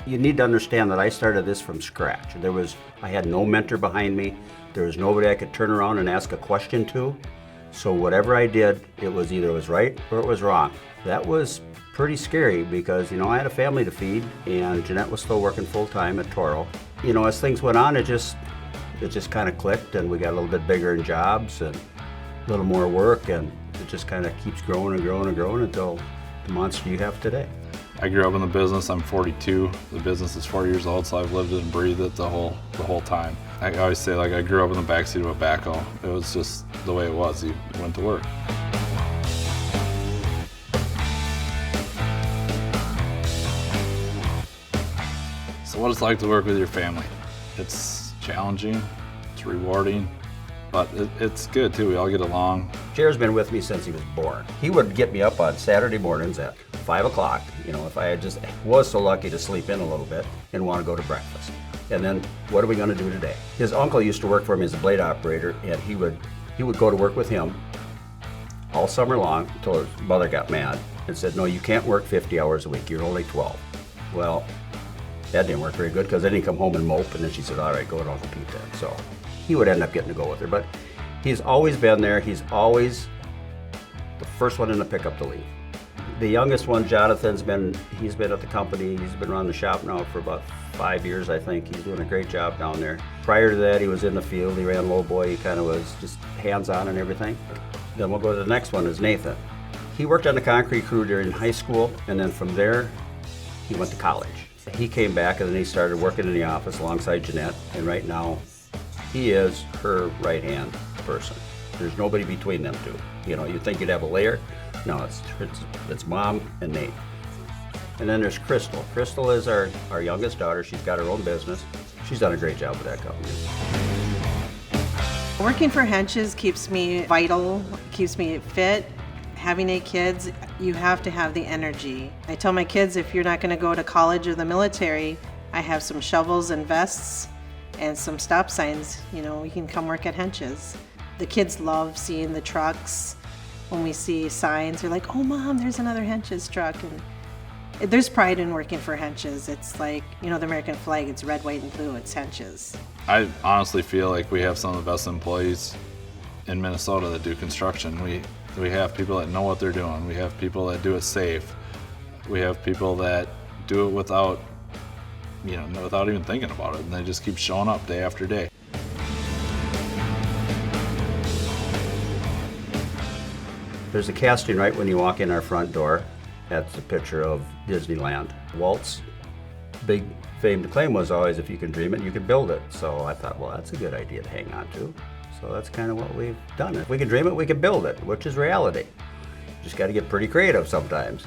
You need to understand that I started this from scratch. I had no mentor behind me. There was nobody I could turn around and ask a question to. So whatever I did, it was either right or it was wrong. That was pretty scary because, I had a family to feed and Jeanette was still working full time at Toro. As things went on, it just kind of clicked and we got a little bit bigger in jobs and a little more work, and it just kind of keeps growing and growing and growing until the monster you have today. I grew up in the business. I'm 42. The business is 4 years old, so I've lived it and breathed it the whole time. I always say, I grew up in the backseat of a backhoe. It was just the way it was. You went to work. So what it's like to work with your family. It's challenging, it's rewarding, but it's good too. We all get along. Jer's been with me since he was born. He would get me up on Saturday mornings at 5 o'clock, if I just was so lucky to sleep in a little bit and want to go to breakfast. And then, what are we going to do today? His uncle used to work for him as a blade operator, and he would go to work with him all summer long until his mother got mad and said, no, you can't work 50 hours a week, you're only 12. Well, that didn't work very good because then he'd come home and mope, and then she said, all right, go to Uncle Pete then. So he would end up getting to go with her, but he's always been there. He's always the first one in the pickup to leave. The youngest one, Jonathan's he's been at the company. He's been running the shop now for about 5 years, I think. He's doing a great job down there. Prior to that, he was in the field. He ran lowboy. He kind of was just hands-on and everything. Then we'll go to the next one, is Nathan. He worked on the concrete crew during high school, and then from there, he went to college. He came back and then he started working in the office alongside Jeanette, and right now, he is her right-hand person. There's nobody between them two. You'd think you'd have a layer. No, it's Mom and Nate. And then there's Crystal. Crystal is our youngest daughter. She's got her own business. She's done a great job with that company. Working for Hentges keeps me vital, keeps me fit. Having 8 kids, you have to have the energy. I tell my kids, if you're not going to go to college or the military, I have some shovels and vests and some stop signs. You can come work at Hentges. The kids love seeing the trucks. When we see signs, they're like, oh, Mom, there's another Hentges truck. And there's pride in working for Hentges. It's like, the American flag, it's red, white, and blue. It's Hentges. I honestly feel like we have some of the best employees in Minnesota that do construction. We have people that know what they're doing. We have people that do it safe. We have people that do it without even thinking about it, and they just keep showing up day after day. There's a casting right when you walk in our front door. That's a picture of Disneyland. Walt's big fame to claim was always, if you can dream it, you can build it. So I thought, well, that's a good idea to hang on to. So that's kind of what we've done. If we can dream it, we can build it, which is reality. Just got to get pretty creative sometimes.